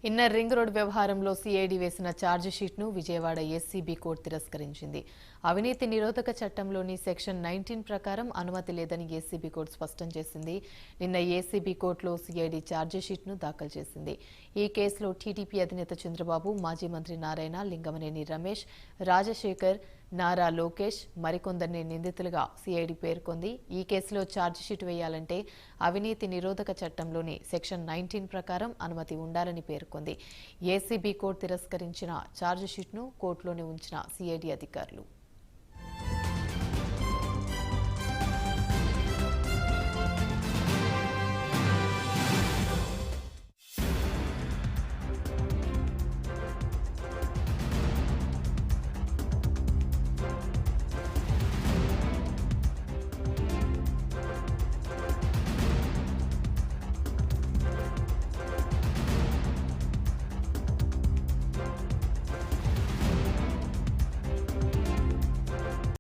Inner ring road వ్యవహారంలో CID వేసిన charge షీట్ను Vijayawada ACB court తిరస్కరించింది. అవినీతి నిరోధక చట్టంలోని సెక్షన్ 19 ప్రకారం అనుమతి లేదని ఏసీబీ కోర్టు స్పష్టం చేసింది. నిన్న ఏసీబీ కోర్టులో సిఐడి ఛార్జ్ షీట్ను దాఖలు చేసింది. ఈ కేసులో టీడీపీ అధినేత చంద్రబాబు, మాజీ మంత్రి నారాయణ, లింగమనేని రమేష్, రాజశేఖర్, నారా లోకేష్ మరికొందరిని నిందితులుగా సిఐడి పేర్కొంది. ఈ కేసులో ఛార్జ్ షీట్ వేయాలంటే అవినీతి నిరోధక చట్టంలోని సెక్షన్ 19 ప్రకారం అనుమతి ఉండాలని పేర్కొంది. ఏసీబీ కోర్టు తిరస్కరించిన ఛార్జ్ షీట్ను కోర్టులోనే ఉంచిన సిఐడి అధికారులు.